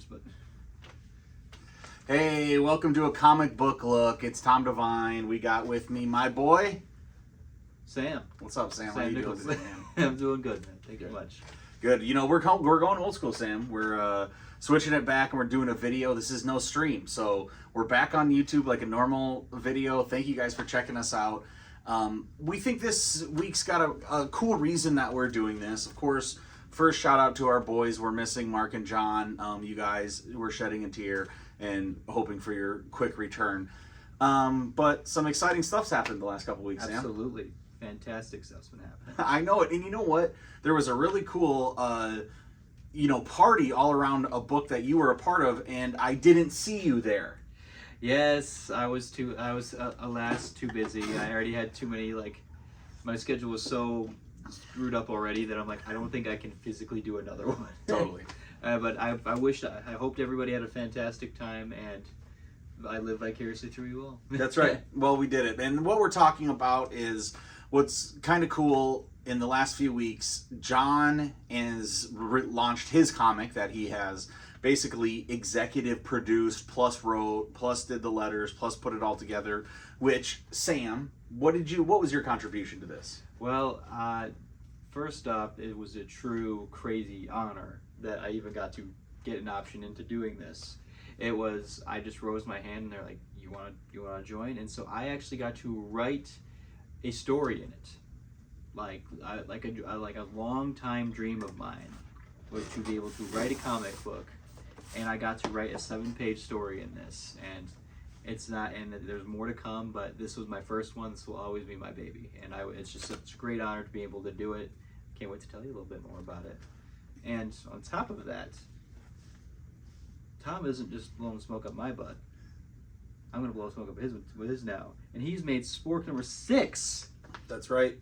but... Hey, welcome to a comic book look. It's Tom Devine. We got with me my boy... Sam. What's up, Sam? How Sam you doing Nichols. today, man? I'm doing good, man. Thank you much. Good. You know, we're going old school, Sam. We're switching it back and we're doing a video. This is no stream, so we're back on YouTube like a normal video. Thank you guys for checking us out. We think this week's got a cool reason that we're doing this. Of course, first shout out to our boys. We're missing Mark and Jon. You guys were shedding a tear and hoping for your quick return. But some exciting stuff's happened the last couple weeks, Sam. Absolutely. Fantastic stuff's been happening. I know it. And you know what? There was a really cool, party all around a book that you were a part of, and I didn't see you there. Yes, I was alas too busy. I already had too many, my schedule was so screwed up already that I'm like, I don't think I can physically do another one. Totally. But I hoped everybody had a fantastic time, and I live vicariously through you all. That's right. Well, we did it. And what we're talking about is what's kind of cool. In the last few weeks, Jon has launched his comic that he has basically executive produced, plus wrote, plus did the letters, plus put it all together. Which, Sam, what was your contribution to this? Well, first off, it was a true crazy honor that I even got to get an option into doing this. I just rose my hand and they're like, you want to join? And so I actually got to write a story in it. Like a long time dream of mine was to be able to write a comic book, and I got to write a 7-page story in this, and there's more to come, but this was my first one. This will always be my baby, and it's just such a great honor to be able to do it. Can't wait to tell you a little bit more about it. And on top of that, Tom isn't just blowing smoke up my butt. I'm gonna blow smoke up his now, and he's made Spork number 6. That's right.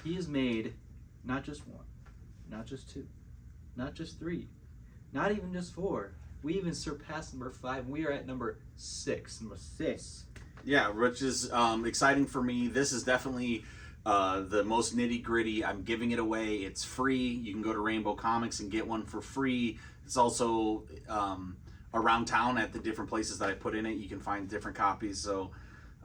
He has made not just 1, not just 2, not just 3, not even just 4. We even surpassed number 5, and we are at number 6. Number 6. Yeah, which is exciting for me. This is definitely the most nitty gritty. I'm giving it away. It's free. You can go to Rainbow Comics and get one for free. It's also around town at the different places that I put in it. You can find different copies. So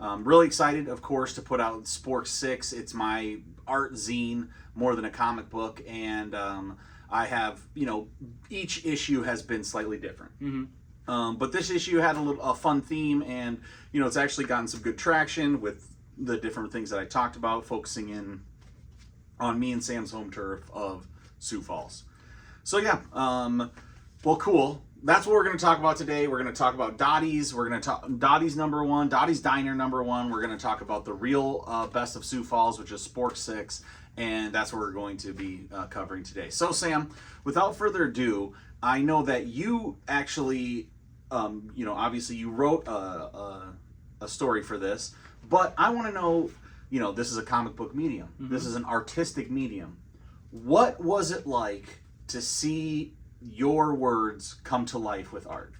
really excited, of course, to put out Spork 6. It's my art zine more than a comic book, and I have, each issue has been slightly different. Mm-hmm. But this issue had a fun theme, and it's actually gotten some good traction with the different things that I talked about, focusing in on me and Sam's home turf of Sioux Falls. So yeah, well, cool. That's what we're going to talk about today. We're going to talk about Dottie's. We're going to talk Dottie's number 1, Dottie's Diner number 1. We're going to talk about the real best of Sioux Falls, which is Spork 6, and that's what we're going to be covering today. So, Sam, without further ado, I know that you actually, obviously you wrote a story for this, but I want to know, this is a comic book medium. Mm-hmm. This is an artistic medium. What was it like to see your words come to life with art?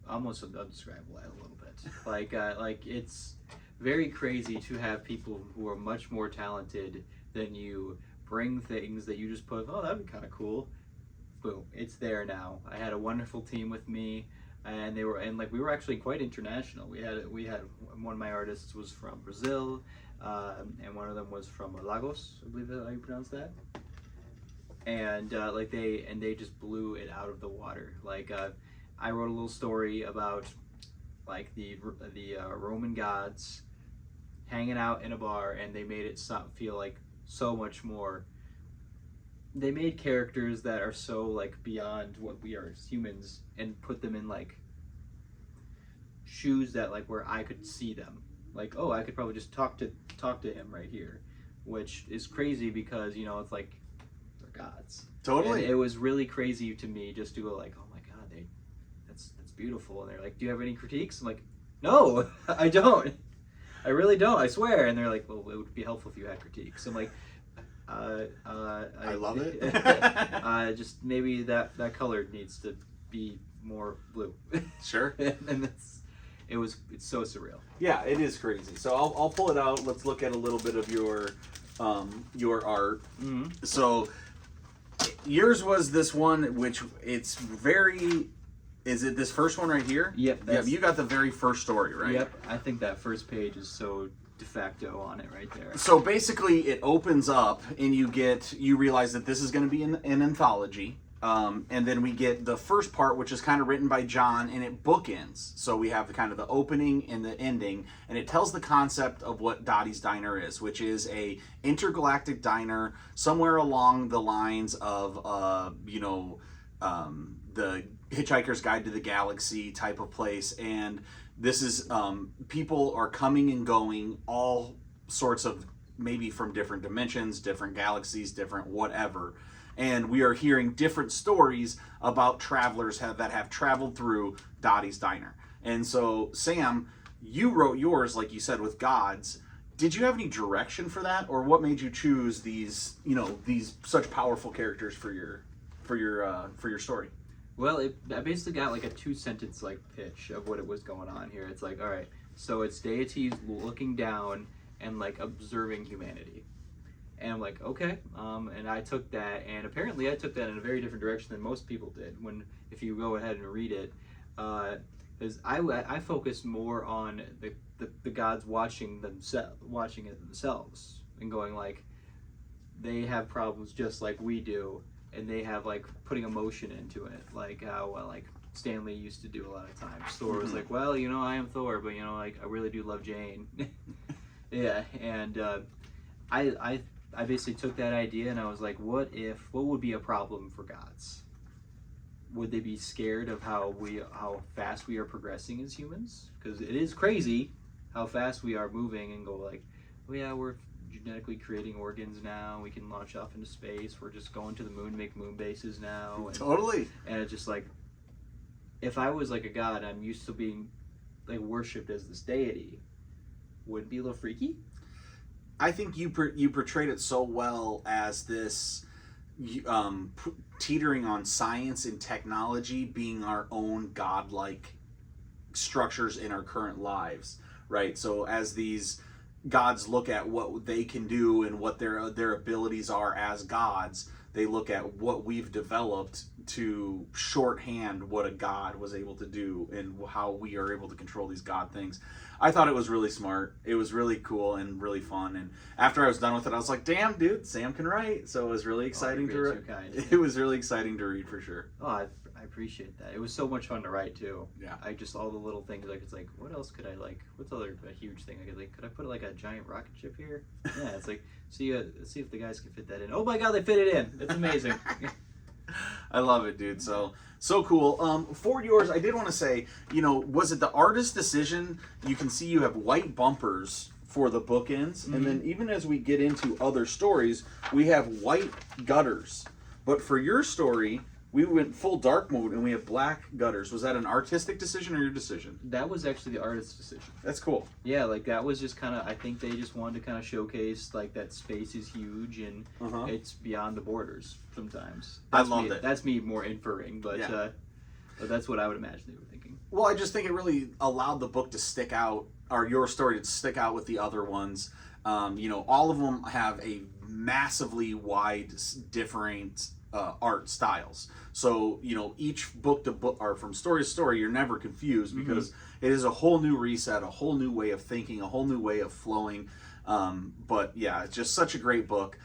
Almost undescribable a little bit. Like it's very crazy to have people who are much more talented than you bring things that you just put, oh, that'd be kind of cool. Boom, it's there now. I had a wonderful team with me, and we were actually quite international. We had one of my artists was from Brazil, and one of them was from Lagos, I believe that's how you pronounce that. And they just blew it out of the water. I wrote a little story about the Roman gods hanging out in a bar, and they made it feel like so much more. They made characters that are so beyond what we are as humans, and put them in shoes that where I could see them. Oh, I could probably just talk to him right here, which is crazy because it's gods. Totally. And it was really crazy to me just to go oh my god, that's beautiful. And they're like, do you have any critiques? I'm like, no, I don't. I really don't, I swear. And they're like, well, it would be helpful if you had critiques. I'm like, I love it. Just maybe that color needs to be more blue. Sure. And it's so surreal. Yeah, it is crazy. So I'll pull it out. Let's look at a little bit of your art. Mm-hmm. So yours was this one, which it's very. Is it this first one right here? Yep. Yeah, you got the very first story, right? Yep. I think that first page is so de facto on it right there. So basically, it opens up, and you realize that this is going to be an anthology, and then we get the first part, which is kind of written by Jon, and it bookends. So we have the kind of the opening and the ending, and it tells the concept of what Dottie's Diner is, which is a intergalactic diner somewhere along the lines of, the Hitchhiker's Guide to the Galaxy type of place. And this is people are coming and going, all sorts of, maybe from different dimensions, different galaxies, different whatever, and we are hearing different stories about travelers that have traveled through Dottie's Diner. And so, Sam, you wrote yours, like you said, with gods. Did you have any direction for that, or what made you choose these such powerful characters for your story? Well, I basically got like a 2-sentence like pitch of what it was going on here. It's like, all right, so it's deities looking down and like observing humanity, and I'm like, okay, and I took that, and apparently I took that in a very different direction than most people did. If you go ahead and read it, because I focused more on the gods watching it themselves, and going like, they have problems just like we do. And they have like putting emotion into it, like how like Stanley used to do a lot of times. Thor was like, well, I am Thor, but like I really do love Jane. Yeah, and I basically took that idea and I was like, what would be a problem for gods? Would they be scared of how fast we are progressing as humans? Because it is crazy how fast we are moving, and go like, oh yeah, we're genetically creating organs now. We can launch off into space. We're just going to the moon, make moon bases now. And, Totally. And it's just like, if I was like a god, I'm used to being like worshipped as this deity, would it be a little freaky? I think you portrayed it so well as this teetering on science and technology being our own godlike structures in our current lives, right? So as these gods look at what they can do and what their abilities are as gods, they look at what we've developed to shorthand what a god was able to do and how we are able to control these god things. I thought it was really smart. It was really cool and really fun. And after I was done with it, I was like, "Damn, dude, Sam can write." So it was really exciting to read. It was really exciting to read for sure. Oh, I appreciate that. It was so much fun to write too. Yeah. I just, all the little things, like, it's like, what else could I like? What's other a huge thing I could like? Could I put like a giant rocket ship here? Yeah, it's like, see if the guys can fit that in. Oh my God, they fit it in. It's amazing. I love it, dude. So cool. For yours, I did want to say, was it the artist's decision? You can see you have white bumpers for the bookends, and then even as we get into other stories, we have white gutters. But for your story, we went full dark mode and we have black gutters. Was that an artistic decision or your decision? That was actually the artist's decision. That's cool. Yeah, like that was just kind of, I think they just wanted to kind of showcase like that space is huge and it's beyond the borders sometimes. I loved it. That's me more inferring, but that's what I would imagine they were thinking. Well, I just think it really allowed the book to stick out, or your story to stick out with the other ones. All of them have a massively wide, different art styles. So, each book to book, or from story to story, you're never confused because it is a whole new reset, a whole new way of thinking, a whole new way of flowing. But yeah, it's just such a great book.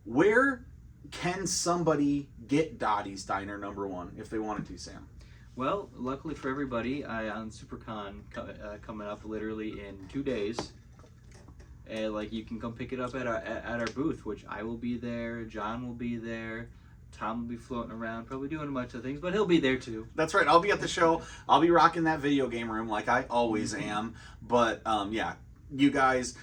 Where can somebody get Dottie's Diner #1 if they wanted to, Sam? Well, luckily for everybody, on SuperCon coming up literally in 2 days, and like you can come pick it up at our booth, which I will be there, Jon will be there, Tom will be floating around, probably doing a bunch of things, but he'll be there too. That's right. I'll be at the show. I'll be rocking that video game room like I always am. But yeah, you guys,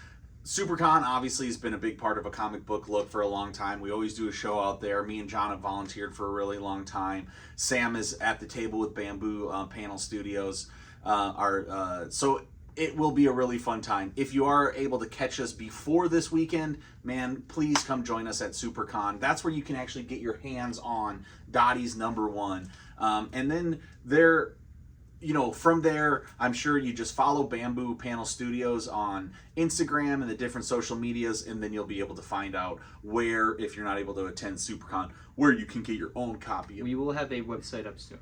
SuperCon obviously has been a big part of a comic book look for a long time. We always do a show out there. Me and Jon have volunteered for a really long time. Sam is at the table with Bamboo Panel Studios. So it will be a really fun time. If you are able to catch us before this weekend, man, please come join us at SuperCon. That's where you can actually get your hands on Dottie's #1. And then from there, I'm sure you just follow Bamboo Panel Studios on Instagram and the different social medias, and then you'll be able to find out where, if you're not able to attend SuperCon, where you can get your own copy. We will have a website up soon.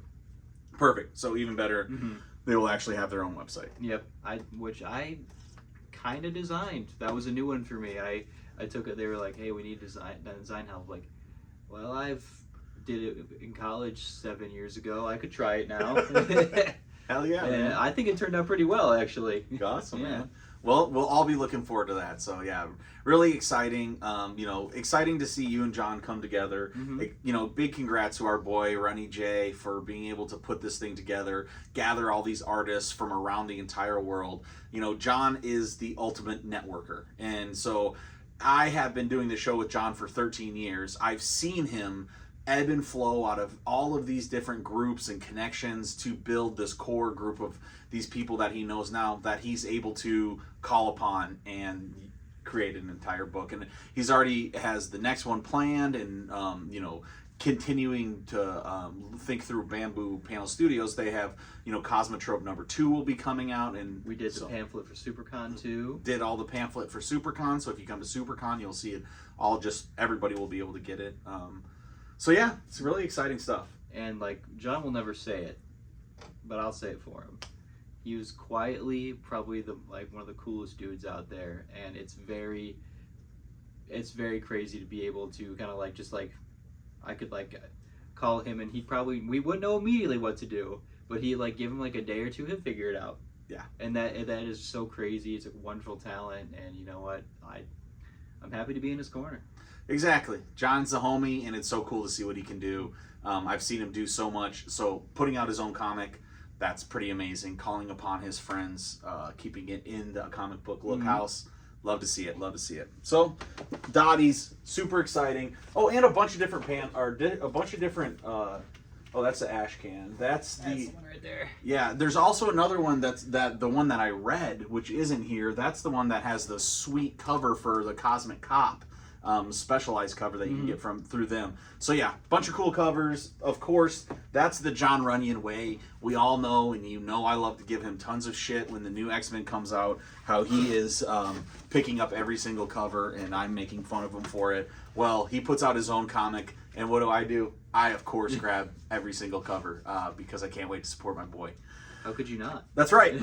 Perfect. So even better, they will actually have their own website. Yep. Which I kind of designed. That was a new one for me. I took it. They were like, "Hey, we need design help." Like, well, I've did it in college 7 years ago. I could try it now. Hell yeah, man. I think it turned out pretty well, actually. Awesome, man. Well, we'll all be looking forward to that. So yeah, really exciting. Exciting to see you and Jon come together. Big congrats to our boy Ronnie J for being able to put this thing together, gather all these artists from around the entire world. Jon is the ultimate networker, and so I have been doing the show with Jon for 13 years. I've seen him ebb and flow out of all of these different groups and connections to build this core group of these people that he knows now that he's able to call upon and create an entire book. And he's already has the next one planned, and continuing to think through Bamboo Panel Studios. They have Cosmotrope #2 will be coming out, and we did the pamphlet for SuperCon too. Did all the pamphlet for SuperCon, so if you come to SuperCon, you'll see it all. Just everybody will be able to get it. So yeah, it's really exciting stuff. And like Jon will never say it, but I'll say it for him. He was quietly probably one of the coolest dudes out there, and it's very crazy to be able to kind of I could call him and we wouldn't know immediately what to do, but he give him a day or two, he'll figure it out. Yeah. And that is so crazy. It's a wonderful talent, and you know what? I'm happy to be in his corner. Exactly. Jon's the homie, and it's so cool to see what he can do. I've seen him do so much. So putting out his own comic, that's pretty amazing. Calling upon his friends, keeping it in the comic book look house. Love to see it. Love to see it. So, Dottie's super exciting. Oh, and a bunch of different oh, that's the ash can. That's the one right there. Yeah, there's also another one the one that I read, which isn't here. That's the one that has the sweet cover for the Cosmic Cop. Specialized cover that you can get through them. So yeah, bunch of cool covers. Of course, that's the Jon Runyan way. We all know, and I love to give him tons of shit when the new X-Men comes out, how he is picking up every single cover, and I'm making fun of him for it. Well, he puts out his own comic, and what do? I, of course, grab every single cover because I can't wait to support my boy. How could you not? That's right.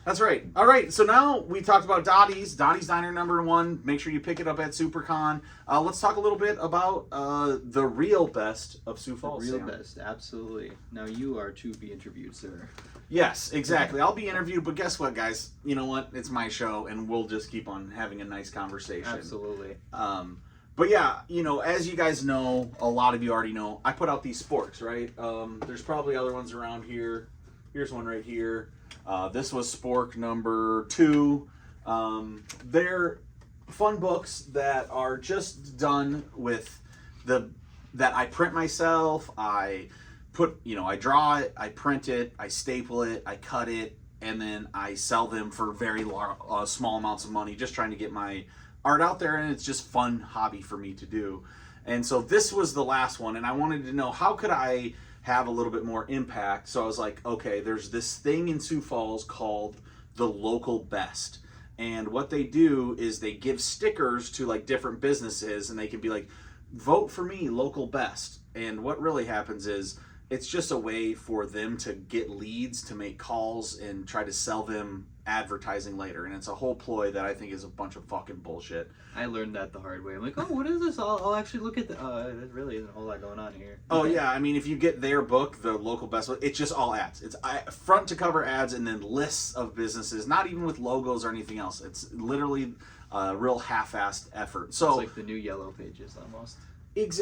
That's right. All right. So now we talked about Dottie's Diner #1. Make sure you pick it up at SuperCon. Let's talk a little bit about the real best of Sioux Falls. The real best, absolutely. Now you are to be interviewed, sir. Yes, exactly. I'll be interviewed, but guess what, guys? You know what? It's my show, and we'll just keep on having a nice conversation. Absolutely. But yeah, as you guys know, a lot of you already know, I put out these sporks, right? There's probably other ones around here. Here's one right here. This was Spork #2. They're fun books that are just done with that I print myself. I draw it, I print it, I staple it, I cut it, and then I sell them for very small amounts of money, just trying to get my art out there, and it's just fun hobby for me to do. And so this was the last one, and I wanted to know, how could I have a little bit more impact? So I was like, okay, there's this thing in Sioux Falls called the Local Best, and what they do is they give stickers to different businesses, and they can be like, vote for me, Local Best. And what really happens is it's just a way for them to get leads, to make calls and try to sell them advertising later, and it's a whole ploy that I think is a bunch of fucking bullshit. I learned that the hard way. I'm like, oh, what is this? I'll actually look at there really isn't a whole lot going on here. Oh yeah, I mean, if you get their book, the Local Best, it's just all ads. It's front to cover ads, and then lists of businesses, not even with logos or anything else. It's literally a real half-assed effort. So it's like the new Yellow Pages almost.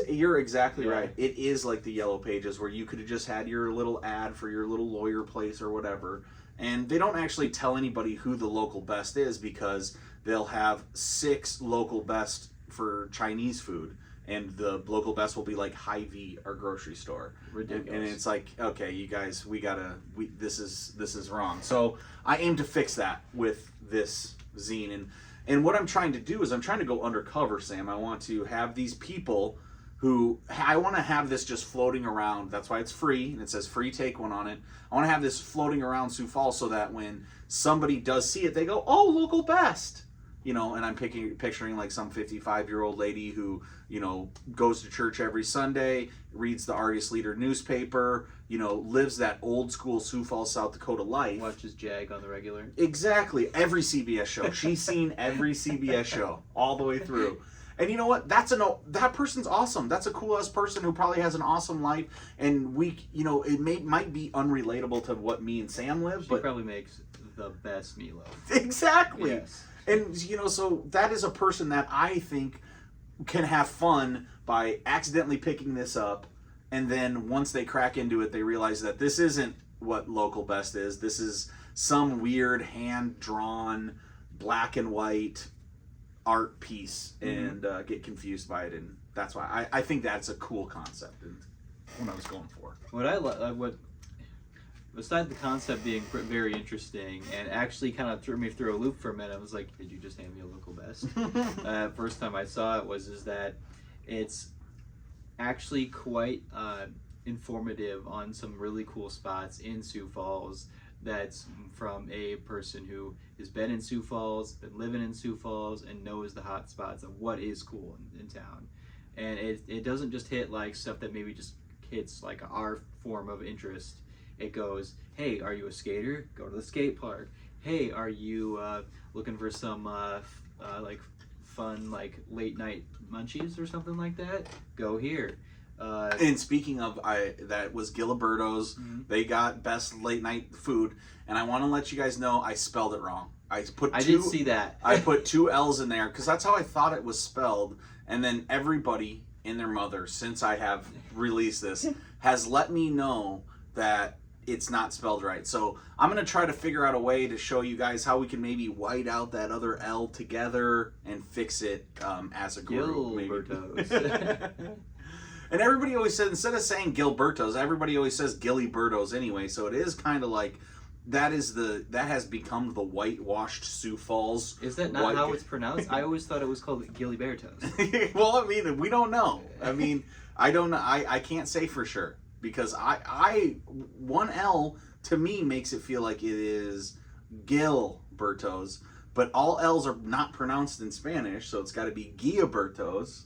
You're exactly right. It is like the Yellow Pages, where you could have just had your little ad for your little lawyer place or whatever. And they don't actually tell anybody who the Local Best is, because they'll have 6 Local Best for Chinese food, and the Local Best will be like Hy-Vee, our grocery store. Ridiculous. And it's like, okay, you guys, this is wrong. So I aim to fix that with this zine, and what I'm trying to do is I'm trying to go undercover, Sam. I want to have these people who I want to have this just floating around. That's why it's free, and it says free take one on it. I want to have this floating around Sioux Falls so that when somebody does see it, they go, "Oh, local best." You know, and I'm picturing like some 55-year-old lady who, you know, goes to church every Sunday, reads the Argus Leader newspaper, you know, lives that old school Sioux Falls, South Dakota life. Watches Jag on the regular. Exactly. Every CBS show. She's seen every CBS show all the way through. And you know what? That person's awesome. That's a cool ass person who probably has an awesome life. And you know, it might be unrelatable to what me and Sam live, She but probably makes the best meatloaf. Exactly. Yes. And, you know, so that is a person that I think can have fun by accidentally picking this up. And then once they crack into it, they realize that this isn't what local best is. This is some weird hand-drawn black and white art piece and get confused by it. And that's why I think that's a cool concept and what I was going for. Besides the concept being very interesting and actually kind of threw me through a loop for a minute, I was like, did you just hand me a local best? First time I saw it is that it's actually quite informative on some really cool spots in Sioux Falls. That's from a person who has been in Sioux Falls, been living in Sioux Falls, and knows the hot spots of what is cool in town. And it doesn't just hit like stuff that maybe just hits like our form of interest. It goes, hey, are you a skater? Go to the skate park. Hey, are you looking for some like fun like late night munchies or something like that? Go here. And speaking of, that was Giliberto's. They got best late night food, and I want to let you guys know I spelled it wrong. I did see that. I put 2 L's in there because that's how I thought it was spelled, and then everybody and their mother, since I have released this, has let me know that it's not spelled right. So I'm going to try to figure out a way to show you guys how we can maybe white out that other L together and fix it as a group. Gilberto's. And everybody always says, instead of saying Gilberto's, everybody always says Gillyberto's anyway. So it is kind of like that has become the whitewashed Sioux Falls. Is that not how it's pronounced? I always thought it was called Gillyberto's. Well, I mean, we don't know. I mean, I don't know. I can't say for sure because I 1 L to me makes it feel like it is Gilberto's, but all L's are not pronounced in Spanish, so it's got to be Guillaberto's,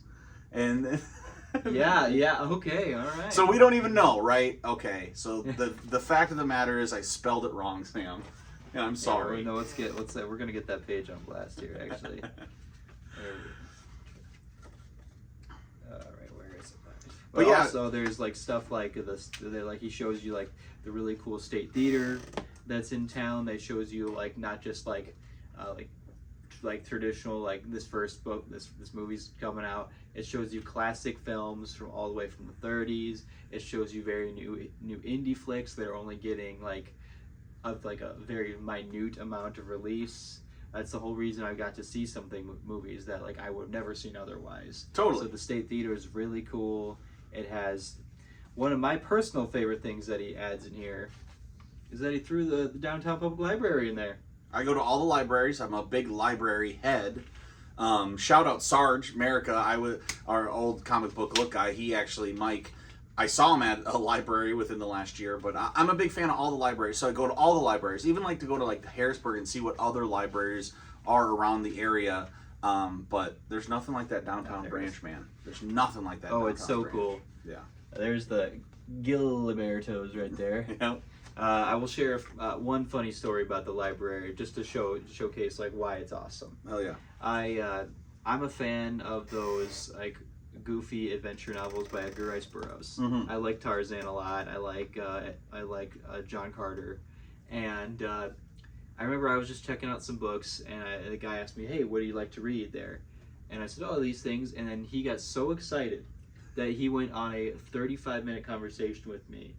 and. Yeah, okay, all right. So we don't even know, right? Okay, so the fact of the matter is I spelled it wrong, Sam, and I'm sorry. Yeah, no, we're gonna get that page on blast here, actually. All right, where is it? But yeah, also there's like stuff like he shows you like the really cool state theater that's in town. That shows you like not just like traditional, like this movie's coming out. It shows you classic films from all the way from the 30s. It shows you very new indie flicks that are only getting like a very minute amount of release. That's the whole reason I got to see movies that like I would have never seen otherwise. Totally. So the State Theater is really cool. It has one of my personal favorite things that he adds in here is that he threw the downtown public library in there. I go to all the libraries. I'm a big library head. Shout out Sarge America. Our old comic book look guy. He actually, Mike, I saw him at a library within the last year, but I'm a big fan of all the libraries. So I go to all the libraries, even like to go to like Harrisburg and see what other libraries are around the area. But there's nothing like that downtown branch, man. There's nothing like that. Oh, it's so branch. cool. Yeah. There's the Gilberto's right there. Yep. I will share one funny story about the library just to showcase like why it's awesome. Oh yeah. I'm a fan of those like goofy adventure novels by Edgar Rice Burroughs. Mm-hmm. I like Tarzan a lot. I like John Carter, and I remember I was just checking out some books, and the guy asked me, "Hey, what do you like to read there?" And I said, "Oh, these things." And then he got so excited that he went on a 35-minute conversation with me,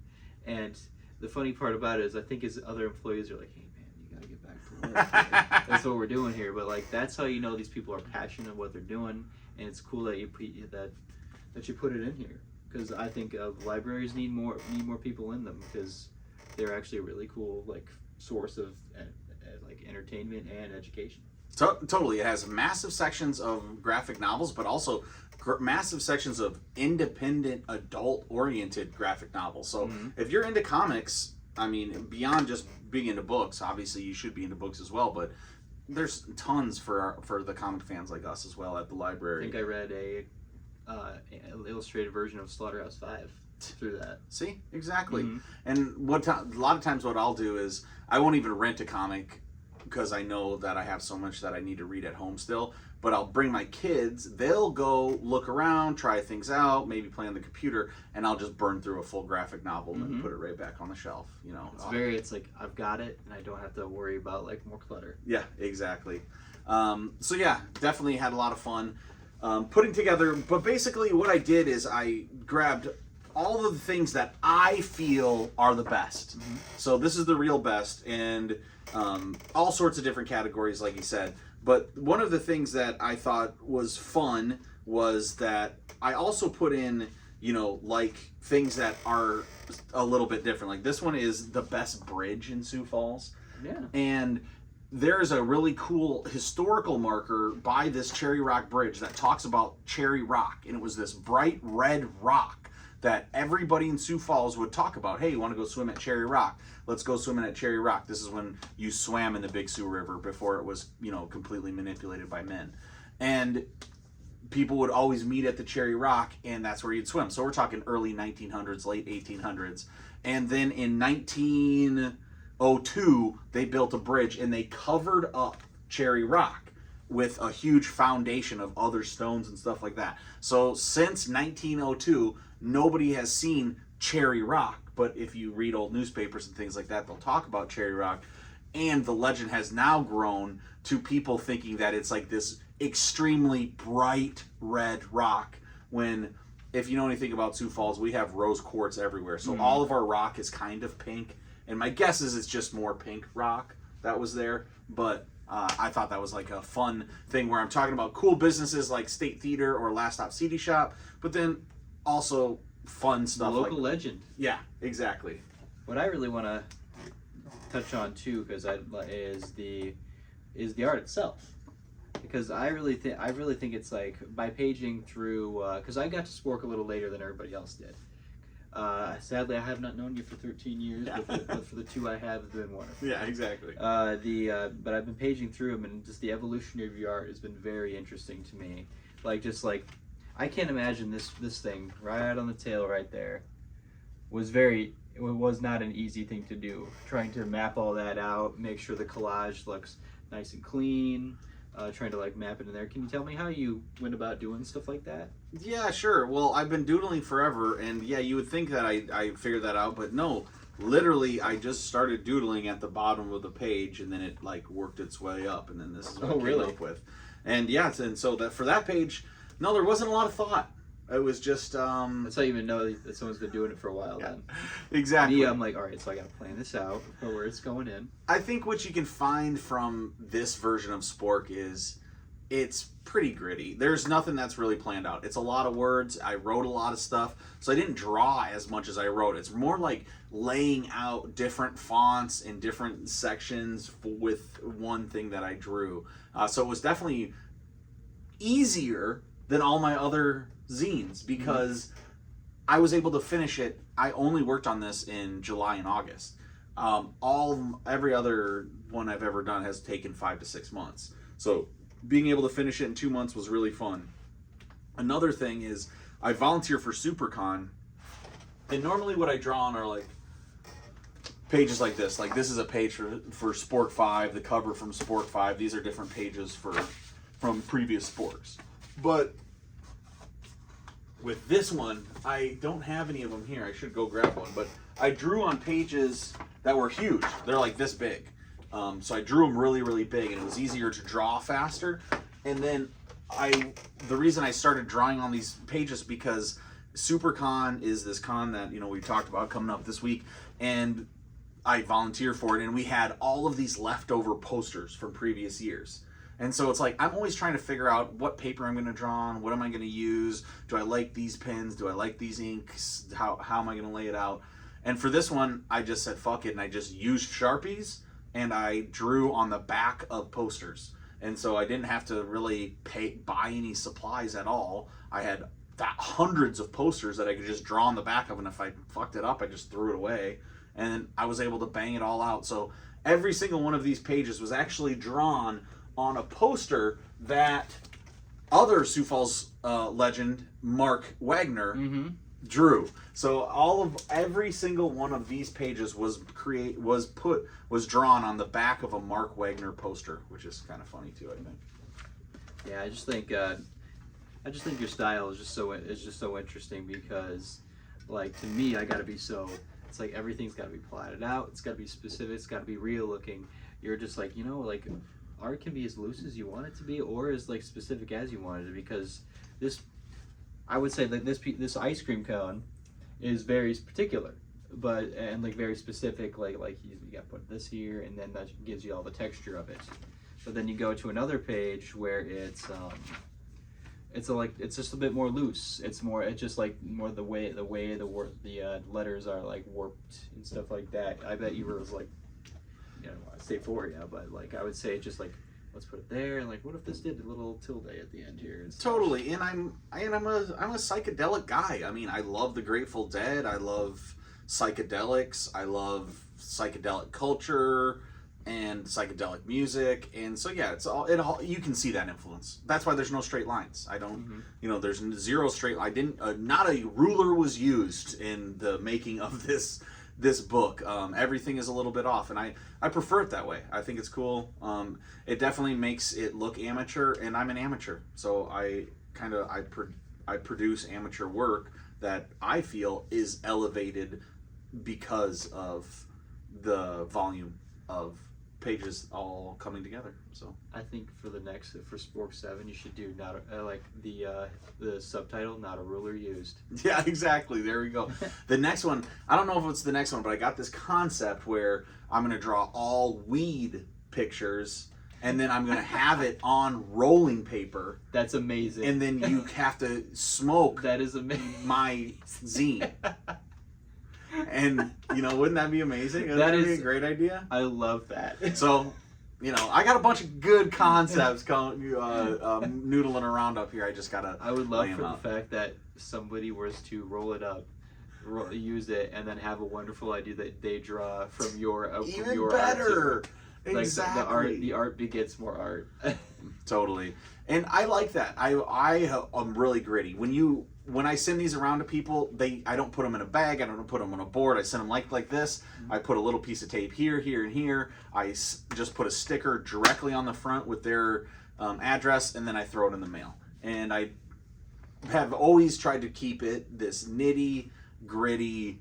and the funny part about it is I think his other employees are like, "Hey man, you gotta get back to work." That's what we're doing here. But like that's how you know these people are passionate about what they're doing, and it's cool that you put it in here, because I think libraries need more people in them, because they're actually a really cool like source of like entertainment and education. Totally. It has massive sections of graphic novels, but also massive sections of independent, adult-oriented graphic novels. So if you're into comics, I mean, beyond just being into books, obviously you should be into books as well, but there's tons for the comic fans like us as well at the library. I think I read an illustrated version of Slaughterhouse-5 through that. See? Exactly. And a lot of times what I'll do is I won't even rent a comic because I know that I have so much that I need to read at home still. But I'll bring my kids, they'll go look around, try things out, maybe play on the computer, and I'll just burn through a full graphic novel and put it right back on the shelf. You know, It's like, I've got it, and I don't have to worry about, like, more clutter. Yeah, exactly. So yeah, definitely had a lot of fun putting together. But basically what I did is I grabbed all of the things that I feel are the best. So this is the real best, and all sorts of different categories, like you said. But one of the things that I thought was fun was that I also put in, you know, like things that are a little bit different. Like this one is the best bridge in Sioux Falls. Yeah. And there's a really cool historical marker by this Cherry Rock Bridge that talks about Cherry Rock. And it was this bright red rock that everybody in Sioux Falls would talk about. Hey, you want to go swim at Cherry Rock? Let's go swimming at Cherry Rock. This is when you swam in the Big Sioux River before it was, you know, completely manipulated by men. And people would always meet at the Cherry Rock, and that's where you'd swim. So we're talking early 1900s, late 1800s. And then in 1902, they built a bridge, and they covered up Cherry Rock with a huge foundation of other stones and stuff like that. So since 1902, nobody has seen Cherry Rock. But if you read old newspapers and things like that, they'll talk about Cherry Rock. And the legend has now grown to people thinking that it's like this extremely bright red rock, when if you know anything about Sioux Falls, we have rose quartz everywhere. So all of our rock is kind of pink. And my guess is it's just more pink rock that was there. But I thought that was like a fun thing where I'm talking about cool businesses like State Theater or Last Stop CD Shop, but then also fun stuff. The local legend. Yeah, exactly. What I really want to touch on too, because is the art itself. Because I really think it's like by paging through, because I got to Spork a little later than everybody else did. Sadly, I have not known you for 13 years, but for the 2 I have, it's been wonderful. Yeah, exactly. But I've been paging through them, and just the evolution of your art has been very interesting to me. I can't imagine this thing right on the tail right there it was not an easy thing to do. Trying to map all that out, make sure the collage looks nice and clean, trying to like map it in there. Can you tell me how you went about doing stuff like that? Yeah, sure. Well, I've been doodling forever, and yeah, you would think that I figured that out, but no. Literally, I just started doodling at the bottom of the page, and then it like worked its way up, and then this is what I came up with. And yeah, and so that for that page, no, there wasn't a lot of thought. It was just that's how you even know that someone's been doing it for a while. Yeah, then exactly. Me, I'm like, all right, so I gotta plan this out for where it's going in. I think what you can find from this version of Spork is it's pretty gritty. There's nothing that's really planned out. It's a lot of words. I wrote a lot of stuff, so I didn't draw as much as I wrote. It's more like laying out different fonts in different sections with one thing that I drew. So it was definitely easier than all my other zines because I was able to finish it. I only worked on this in July and August. Every other one I've ever done has taken 5 to 6 months. So being able to finish it in 2 months was really fun. Another thing is I volunteer for SuperCon, and normally what I draw on are like pages like this. Like this is a page for Spork 5, the cover from Spork 5. These are different pages from previous Sporks. But with this one, I don't have any of them here. I should go grab one. But I drew on pages that were huge. They're like this big. So I drew them really, really big, and it was easier to draw faster. And then the reason I started drawing on these pages because SuperCon is this con that, you know, we talked about coming up this week, and I volunteer for it, and we had all of these leftover posters from previous years. And so it's like, I'm always trying to figure out what paper I'm going to draw on, what am I going to use, do I like these pens, do I like these inks, how am I going to lay it out? And for this one, I just said fuck it, and I just used Sharpies, and I drew on the back of posters. and so I didn't have to really buy any supplies at all. I had hundreds of posters that I could just draw on the back of, and if I fucked it up, I just threw it away, and I was able to bang it all out. So every single one of these pages was actually drawn on a poster that other Sioux Falls legend Mark Wagner drew. So every single one of these pages was drawn on the back of a Mark Wagner poster, which is kind of funny too, I think. Yeah, I just think your style is just so interesting because, like, to me, it's like everything's got to be plotted out. It's got to be specific. It's got to be real looking. You're just like, like art can be as loose as you want it to be, or as like specific as you want it to be. Because I would say that this ice cream cone is very particular, and like very specific. Like you got to put this here, and then that gives you all the texture of it. But then you go to another page where it's just a bit more loose. It's just like more the way the letters are like warped and stuff like that. I bet you were like, I don't want to say for you, but like I would say just like, let's put it there, and like what if this did a little tilde at the end here? And totally, and I'm a psychedelic guy. I mean, I love the Grateful Dead. I love psychedelics. I love psychedelic culture and psychedelic music, and so yeah, you can see that influence. That's why there's no straight lines. I don't, there's zero straight. I didn't. Not a ruler was used in the making of this book. Everything is a little bit off, and I prefer it that way. I think it's cool. It definitely makes it look amateur, and I'm an amateur, so I produce amateur work that I feel is elevated because of the volume of pages all coming together. So I think for Spork 7, you should do not like the subtitle, not a ruler used. Yeah, exactly. There we go. The next one, I don't know if it's the next one, but I got this concept where I'm going to draw all weed pictures, and then I'm going to have it on rolling paper. That's amazing. And then you have to smoke. That is amazing. My zine. And wouldn't that be amazing? Wouldn't that be a great idea? I love that. So, I got a bunch of good concepts noodling around up here. I just gotta. I would love for the fact that somebody was to roll it up, use it, and then have a wonderful idea that they draw from your even better. Art. Exactly. The art begets more art. Totally, and I like that. I'm really gritty. When I send these around to people, I don't put them in a bag. I don't put them on a board. I send them like this. I put a little piece of tape here, here, and here. I just put a sticker directly on the front with their address, and then I throw it in the mail. And I have always tried to keep it this nitty, gritty,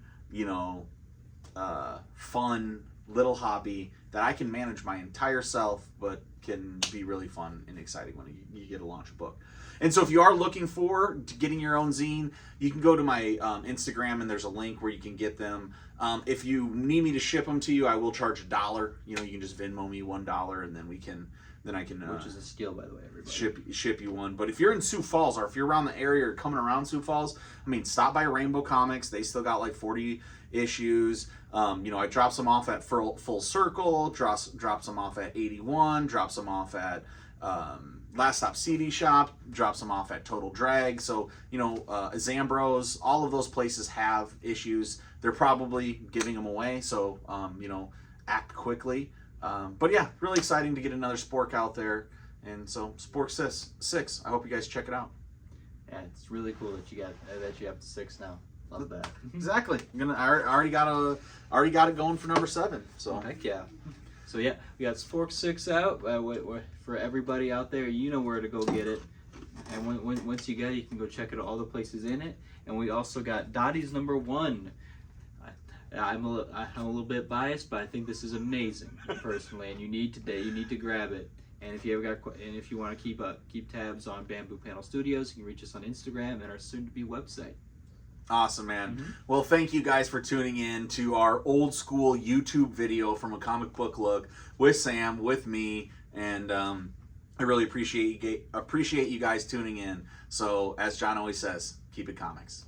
fun little hobby that I can manage my entire self, but can be really fun and exciting when you get to launch a book. And so if you are looking forward to getting your own zine, you can go to my Instagram, and there's a link where you can get them. If you need me to ship them to you, I will charge $1. You can just Venmo me $1, and then I can which is a steal, by the way, everybody. Ship you one. But if you're in Sioux Falls, or if you're around the area or coming around Sioux Falls, stop by Rainbow Comics. They still got like 40 issues. I drops them off at Full Circle, drops them off at 81, drops them off at Last Stop CD Shop, drops them off at Total Drag. So, Zambros, all of those places have issues. They're probably giving them away, so, act quickly. But yeah, really exciting to get another Spork out there. And so, Spork 6, I hope you guys check it out. Yeah, it's really cool that you have the 6 now. Love that. Exactly. I already got it going for number 7. So heck yeah. So yeah, we got Spork 6 out for everybody out there. You know where to go get it, and once you get it, you can go check it out, all the places in it. And we also got Dottie's number 1. I'm a little bit biased, but I think this is amazing personally, and you need to grab it. And if you want to keep tabs on Bamboo Panel Studios, you can reach us on Instagram and our soon-to-be website. Awesome, man. Well, thank you guys for tuning in to our old school YouTube video from A Comic Book Look with Sam, with me, and I really appreciate you guys tuning in. So, as John always says, keep it comics.